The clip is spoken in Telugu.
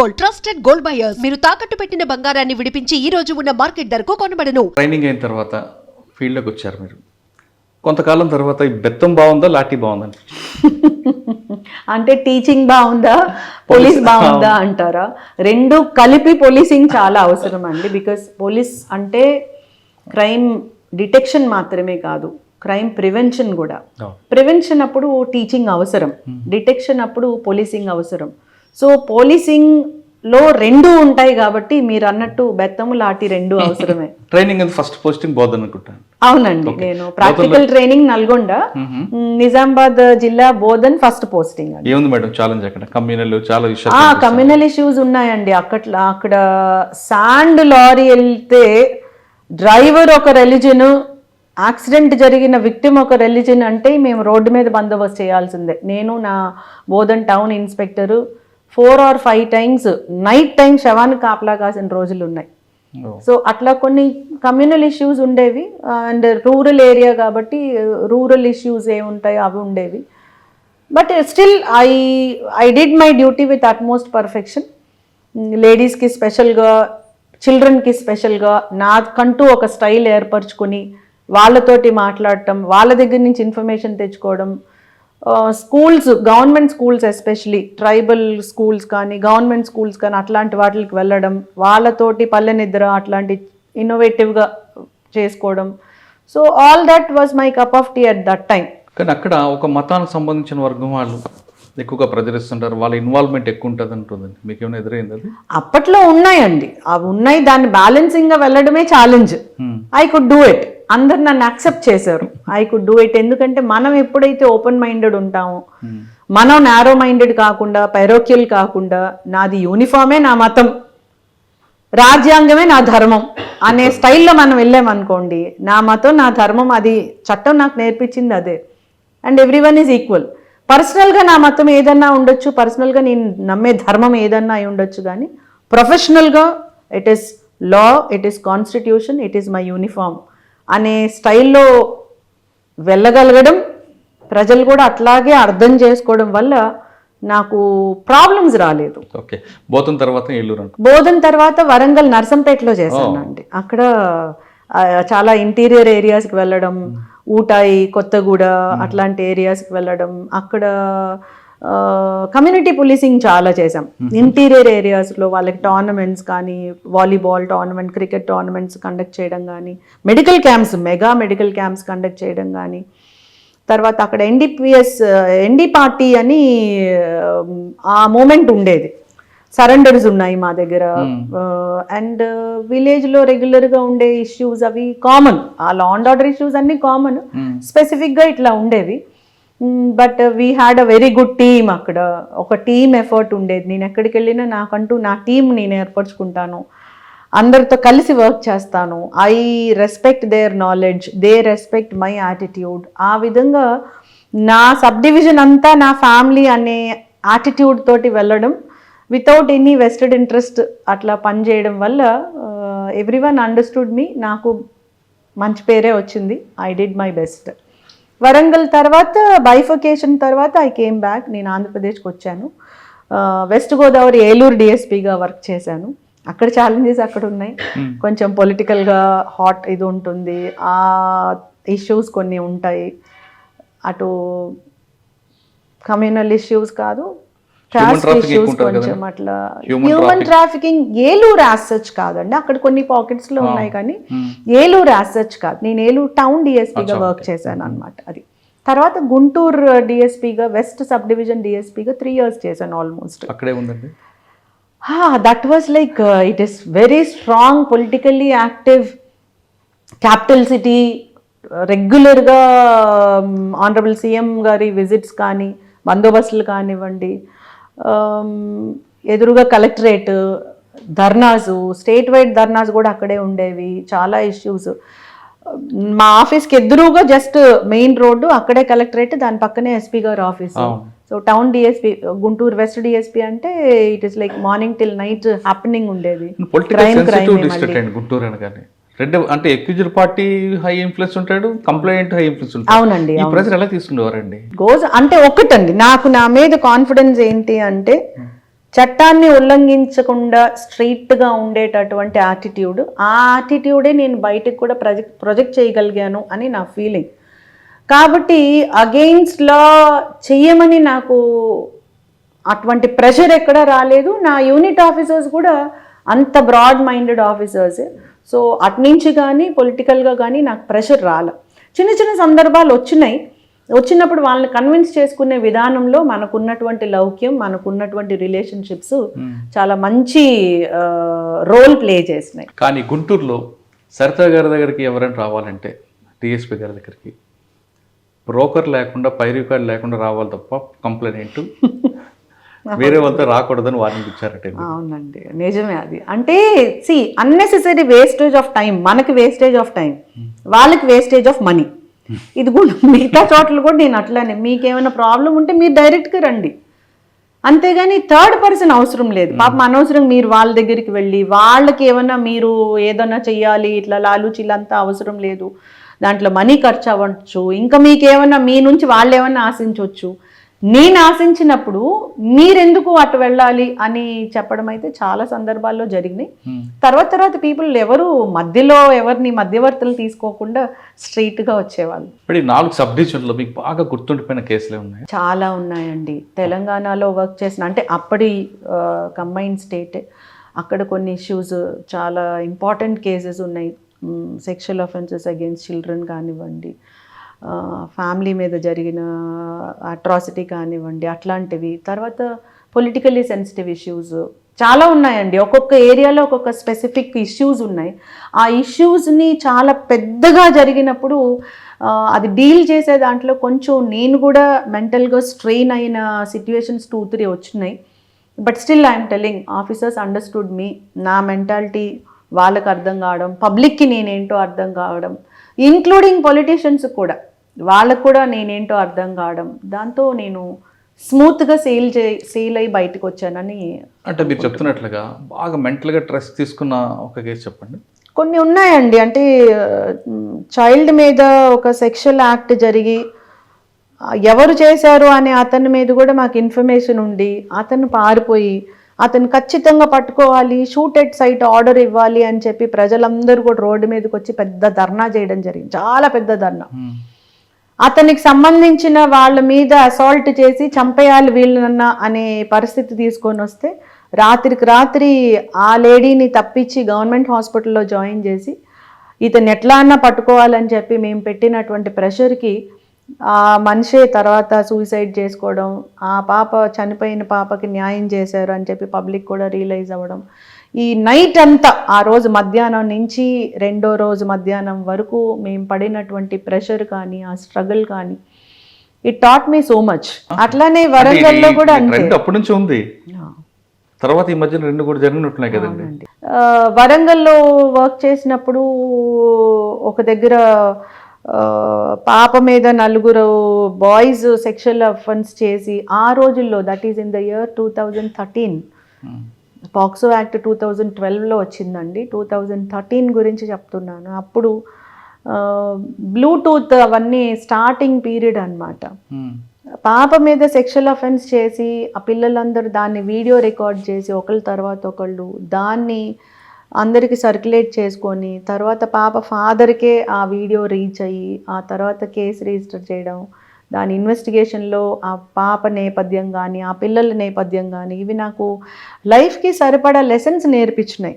Gold, trusted gold buyers. మీరు తాకట్టు పెట్టిన బంగారాన్ని విడిపించి ఈ రోజు ఉన్న మార్కెట్ ధరకు కొనబడను. ట్రైనింగ్ అయిన తర్వాత ఫీల్డ్లోకి వచ్చారు మీరు. కొంతకాలం తర్వాత ఈ బెత్తం బాగుందా, లాఠీ బాగుందా? అంటే టీచింగ్ బాగుందా, పోలీస్ బాగుందా అంటారా? రెండు కలిపి పోలీసింగ్ చాలా అవసరం అండి. బికాస్ పోలీస్ అంటే క్రైమ్ డిటెక్షన్ మాత్రమే కాదు, క్రైమ్ ప్రివెన్షన్ కూడా. ప్రివెన్షన్ అప్పుడు టీచింగ్ అవసరం, డిటెక్షన్ అప్పుడు పోలీసింగ్ అవసరం. సో పోలీసింగ్ లో రెండు ఉంటాయి కాబట్టి మీరు అన్నట్టు బెత్తము లాఠీ రెండు అవసరమే. ట్రైనింగ్ ఫస్ట్ పోస్టింగ్ బోధన్ అనుకుంటాను. అవునండి, నేను ప్రాక్టికల్ ట్రైనింగ్ నల్గొండ, నిజామాబాద్ జిల్లా బోధన్ ఫస్ట్ పోస్టింగ్. ఏముంది మేడం ఛాలెంజ్ అక్కడ? కమ్యూనల్ ఇష్యూస్ ఉన్నాయండి. అక్కడ శాండ్ లారీ వెళ్తే డ్రైవర్ ఒక రెలిజన్, యాక్సిడెంట్ జరిగిన విక్టిమ్ ఒక రెలిజన్ అంటే మేము రోడ్డు మీద బందోబస్తు చేయాల్సిందే. నేను నా Bodhan town inspector 4 or 5 times night time శవానికి కాపలా కాసిన రోజులు ఉన్నాయి. సో అట్లా కొన్ని కమ్యూనల్ ఇష్యూస్ ఉండేవి. అండ్ రూరల్ ఏరియా కాబట్టి రూరల్ ఇష్యూస్ ఏముంటాయో అవి ఉండేవి. But still I did my duty with utmost perfection. లేడీస్కి స్పెషల్గా, చిల్డ్రన్కి స్పెషల్గా నాకంటూ ఒక స్టైల్ ఏర్పరచుకొని వాళ్ళతోటి మాట్లాడటం, వాళ్ళ దగ్గర నుంచి ఇన్ఫర్మేషన్ తెచ్చుకోవడం. Schools, government schools especially tribal schools కానీ గవర్నమెంట్ స్కూల్స్ కానీ అట్లాంటి వాటికి వెళ్ళడం, వాళ్ళతోటి పల్లె నిద్ర అట్లాంటి ఇన్నోవేటివ్గా చేసుకోవడం. So all that was my cup of tea at that time. కానీ అక్కడ ఒక మతానికి సంబంధించిన వర్గం వాళ్ళు ఎక్కువగా ప్రజరిస్తుంటారు, వాళ్ళ ఇన్వాల్వ్మెంట్ ఎక్కువ ఉంటుంది అంటుందండి. మీకు ఏమైనా ఎదురైంది అది? అప్పట్లో ఉన్నాయండి, అవి ఉన్నాయి. దాన్ని బ్యాలెన్సింగ్గా వెళ్ళడమే challenge. I could do it. అందరు నన్ను యాక్సెప్ట్ చేశారు. I could do it. ఎందుకంటే మనం ఎప్పుడైతే ఓపెన్ మైండెడ్ ఉంటామో, మనం నారో మైండెడ్ కాకుండా, పైరోక్యల్ కాకుండా, నాది యూనిఫామే నా మతం, రాజ్యాంగమే నా ధర్మం అనే స్టైల్లో మనం వెళ్ళామనుకోండి, నా మతం నా ధర్మం, అది చట్టం నాకు నేర్పించింది అదే. And everyone is equal. పర్సనల్గా నా మతం ఏదన్నా ఉండొచ్చు, పర్సనల్గా నేను నమ్మే ధర్మం ఏదన్నా అయి ఉండొచ్చు, కానీ ప్రొఫెషనల్గా it is law, it is constitution, it is my uniform అనే స్టైల్లో వెళ్ళగలగడం, ప్రజలు కూడా అట్లాగే అర్థం చేసుకోవడం వల్ల నాకు ప్రాబ్లమ్స్ రాలేదు. ఓకే. బోధన్ తర్వాత ఏలూరు? బోధన్ తర్వాత వరంగల్ నర్సంపేటలో చేశానండి. అక్కడ చాలా ఇంటీరియర్ ఏరియాస్కి వెళ్ళడం, ఊటాయి, కొత్తగూడ అట్లాంటి ఏరియాస్కి వెళ్ళడం, అక్కడ కమ్యూనిటీ పోలీసింగ్ చాలా చేసాం. ఇంటీరియర్ ఏరియాస్లో వాళ్ళకి టోర్నమెంట్స్ కానీ, volleyball tournament, cricket tournaments conduct చేయడం కానీ, medical camps, mega medical camps conduct చేయడం కానీ. తర్వాత అక్కడ ఎన్డీ పార్టీ అని ఆ మూమెంట్ ఉండేది. సరెండర్స్ ఉన్నాయి మా దగ్గర. అండ్ విలేజ్లో రెగ్యులర్గా ఉండే ఇష్యూస్ అవి కామన్, ఆ లా అండ్ ఆర్డర్ ఇష్యూస్ అన్నీ కామన్, స్పెసిఫిక్గా ఇట్లా ఉండేవి. But we had a very good team. అక్కడ ఒక టీమ్ ఎఫర్ట్ ఉండేది. నేను ఎక్కడికి వెళ్ళినా నాకంటూ నా టీం నేను ఏర్పరచుకుంటాను, అందరితో కలిసి వర్క్ చేస్తాను. I respect their knowledge, they respect my attitude. ఆ విధంగా నా సబ్ డివిజన్ అంతా నా ఫ్యామిలీ అనే యాటిట్యూడ్ తోటి వెళ్ళడం, వితౌట్ ఎనీ వెస్టెడ్ ఇంట్రెస్ట్ అట్లా పనిచేయడం వల్ల ఎవ్రీవన్ అండర్స్టూడ్ మీ. నాకు మంచి పేరే వచ్చింది. I did my best. Warangal తర్వాత బైఫర్కేషన్ తర్వాత ఐ కేమ్ బ్యాక్. నేను ఆంధ్రప్రదేశ్కి వచ్చాను. వెస్ట్ గోదావరి ఏలూరు డిఎస్పీగా వర్క్ చేశాను. అక్కడ ఛాలెంజెస్ అక్కడ ఉన్నాయి. కొంచెం పొలిటికల్గా హాట్ ఇది ఉంటుంది, ఆ ఇష్యూస్ కొన్ని ఉంటాయి. అటు కమ్యూనల్ ఇష్యూస్ కాదు, క్యాస్ట్ ఇష్యూస్ కొంచెం అట్లా. Human trafficking Eluru as such కాదండి, అక్కడ కొన్ని పాకెట్స్ లో ఉన్నాయి, కానీ ఏలూరు యాజ్ సచ్ కాదు. నేను ఏలూరు టౌన్ డిఎస్పీగా వర్క్ చేశాను అనమాట. అది తర్వాత గుంటూరు డిఎస్పీగా, వెస్ట్ సబ్ డివిజన్ డిఎస్పీగా 3 years చేశాను ఆల్మోస్ట్. అక్కడే ఉందండి. That was like it is very strong, politically active capital city. రెగ్యులర్గా ఆనరబుల్ సీఎం గారి విజిట్స్ కానీ, బందోబస్తులు కానివ్వండి, ఎదురుగా collectorate, dharnas, state wide dharnas కూడా అక్కడే ఉండేవి. చాలా ఇష్యూస్. మా ఆఫీస్కి ఎదురుగా జస్ట్ మెయిన్ రోడ్డు, అక్కడే కలెక్టరేట్, దాని పక్కనే ఎస్పీ గారి office. So town DSP, Guntur west DSP అంటే it is like morning till night happening ఉండేది. గుంటూరు అనగానే రెండు అంటే ఎక్యూజ్డ్ పార్టీ హై ఇన్ఫ్లుయెన్స్ ఉంటాడు, కంప్లైంట్ హై ఇన్ఫ్లుయెన్స్ ఉంటాడు. అవునండి. ఈ ప్రెజర్ ఎలా తీసుకునేవారండి? గోజ్ అంటే ఒకటండి, నాకు నా మీద కాన్ఫిడెన్స్ ఏంటి అంటే చట్టాన్ని ఉల్లంఘించకుండా స్ట్రైట్గా ఉండేటటువంటి యాటిట్యూడ్, ఆ యాటిట్యూడే నేను బయటకు కూడా ప్రొజెక్ట్ చేయగలిగాను అని నా ఫీలింగ్. కాబట్టి అగెయిన్స్ట్ లా చెయ్యమని నాకు అటువంటి ప్రెషర్ ఎక్కడ రాలేదు. నా యూనిట్ ఆఫీసర్స్ కూడా అంత బ్రాడ్ మైండెడ్ ఆఫీసర్స్. సో అట్నుంచి కానీ పొలిటికల్గా కానీ నాకు ప్రెషర్ రాలే. చిన్న చిన్న సందర్భాలు వచ్చినప్పుడు వాళ్ళని కన్విన్స్ చేసుకునే విధానంలో మనకున్నటువంటి లౌక్యం, మనకున్నటువంటి రిలేషన్షిప్స్ చాలా మంచి రోల్ ప్లే చేసినాయి. కానీ గుంటూరులో సరిత గారి దగ్గరికి ఎవరైనా రావాలంటే డిఎస్పీ గారి దగ్గరికి బ్రోకర్ లేకుండా, పై రికార్డ్ లేకుండా రావాలి తప్ప కంప్లైంట్ వేరే వాళ్ళతో రాకూడదని వార్నింగ్ ఇచ్చారట. అవునండి, నిజమే అది. అంటే అన్నెసెసరీ వేస్టేజ్ ఆఫ్ టైం, మనకి వేస్టేజ్ ఆఫ్ టైం, వాళ్ళకి వేస్టేజ్ ఆఫ్ మనీ. ఇది కూడా మిగతా చోట్ల కూడా నేను అట్లానే, మీకేమైనా ప్రాబ్లం ఉంటే మీరు డైరెక్ట్గా రండి, అంతేగాని థర్డ్ పర్సన్ అవసరం లేదు. పాపం అనవసరం మీరు వాళ్ళ దగ్గరికి వెళ్ళి వాళ్ళకి ఏమన్నా మీరు ఏదన్నా చెయ్యాలి ఇట్లా లాలూచీలంతా అవసరం లేదు. దాంట్లో మనీ ఖర్చు అవ్వచ్చు, ఇంకా మీకేమన్నా మీ నుంచి వాళ్ళు ఏమన్నా ఆశించవచ్చు. నేను ఆశించినప్పుడు మీరెందుకు అటు వెళ్ళాలి అని చెప్పడం అయితే చాలా సందర్భాల్లో జరిగినాయి. తర్వాత పీపుల్ ఎవరు మధ్యలో ఎవరిని మధ్యవర్తులు తీసుకోకుండా స్ట్రైట్గా వచ్చేవాళ్ళు. ఇప్పుడు 4 సబ్ డివిజన్లో మీకు బాగా గుర్తుండిపోయిన కేసులే ఉన్నాయి? చాలా ఉన్నాయండి. తెలంగాణలో వర్క్ చేసిన, అంటే అప్పటి కంబైన్డ్ స్టేట్, అక్కడ కొన్ని ఇష్యూస్, చాలా ఇంపార్టెంట్ కేసెస్ ఉన్నాయి. సెక్షువల్ అఫెన్సెస్ అగేన్స్ట్ చిల్డ్రన్ కానివ్వండి, ఫ్యామిలీ మీద జరిగిన అట్రాసిటీ కానివ్వండి, అట్లాంటివి. తర్వాత పొలిటికల్లీ సెన్సిటివ్ ఇష్యూస్ చాలా ఉన్నాయండి. ఒక్కొక్క ఏరియాలో ఒక్కొక్క స్పెసిఫిక్ ఇష్యూస్ ఉన్నాయి. ఆ ఇష్యూస్ని చాలా పెద్దగా జరిగినప్పుడు అది డీల్ చేసే దాంట్లో కొంచెం నేను కూడా మెంటల్గా స్ట్రెయిన్ అయిన సిట్యుయేషన్స్ 2-3 వచ్చినాయి. But still I'm telling, officers understood me. నా మెంటాలిటీ వాళ్ళకి అర్థం కావడం, పబ్లిక్కి నేనేంటో అర్థం కావడం, ఇంక్లూడింగ్ పొలిటీషియన్స్ కూడా వాళ్ళకు కూడా నేనేంటో అర్థం కావడం, దాంతో నేను స్మూత్గా సేల్ అయ్యి బయటకు వచ్చానని. అంటే మీరు చెప్తున్నట్లుగా బాగా మెంటల్గా స్ట్రెస్ తీసుకున్న ఒక కేసు చెప్పండి. కొన్ని ఉన్నాయండి. అంటే చైల్డ్ మీద ఒక సెక్షువల్ యాక్ట్ జరిగి ఎవరు చేశారు అనే అతని మీద కూడా మాకు ఇన్ఫర్మేషన్ ఉండి అతను పారిపోయి, అతను ఖచ్చితంగా పట్టుకోవాలి, షూట్ ఎట్ సైట్ ఆర్డర్ ఇవ్వాలి అని చెప్పి ప్రజలందరూ కూడా రోడ్డు మీదకి వచ్చి పెద్ద ధర్నా చేయడం జరిగింది, చాలా పెద్ద ధర్నా. అతనికి సంబంధించిన వాళ్ళ మీద అసాల్ట్ చేసి చంపేయాలి వీళ్ళనన్నా అనే పరిస్థితి తీసుకొని వస్తే రాత్రికి రాత్రి ఆ లేడీని తప్పించి గవర్నమెంట్ హాస్పిటల్లో జాయిన్ చేసి ఇతను ఎట్లా అన్నా పట్టుకోవాలని చెప్పి మేము పెట్టినటువంటి ప్రెషర్కి ఆ మనిషే తర్వాత సూసైడ్ చేసుకోవడం, ఆ పాప చనిపోయిన పాపకి న్యాయం చేశారు అని చెప్పి పబ్లిక్ కూడా రియలైజ్ అవ్వడం. ఈ నైట్ అంతా ఆ రోజు మధ్యాహ్నం నుంచి రెండో రోజు మధ్యాహ్నం వరకు మేము పడినటువంటి ప్రెషర్ కానీ ఆ స్ట్రగుల్ కానీ it taught me so much. అట్లానే వరంగల్లో కూడా అంతే. అప్పటి నుంచి ఉంది, తర్వాత ఈ మధ్య 2 కూడా జరిగినట్టున్నాయి కదండి. వరంగల్లో వర్క్ చేసినప్పుడు ఒక దగ్గర పాప మీద 4 బాయ్స్ సెక్షువల్ అఫెన్స్ చేసి, ఆ రోజుల్లో, that is in the year 2013, POCSO act 2012లో వచ్చిందండి. 2013 గురించి చెప్తున్నాను. అప్పుడు బ్లూటూత్ అవన్నీ స్టార్టింగ్ పీరియడ్ అన్నమాట. పాప మీద సెక్షువల్ అఫెన్స్ చేసి ఆ పిల్లలందరూ దాన్ని వీడియో రికార్డ్ చేసి ఒకళ్ళ తర్వాత ఒకళ్ళు దాన్ని అందరికీ సర్క్యులేట్ చేసుకొని, తర్వాత పాప ఫాదర్కే ఆ వీడియో రీచ్ అయ్యి ఆ తర్వాత కేసు రిజిస్టర్ చేయడం, దాని ఇన్వెస్టిగేషన్లో ఆ పాప నేపథ్యం కానీ ఆ పిల్లల నేపథ్యం కానీ ఇవి నాకు లైఫ్కి సరిపడా లెసన్స్ నేర్పించినాయి.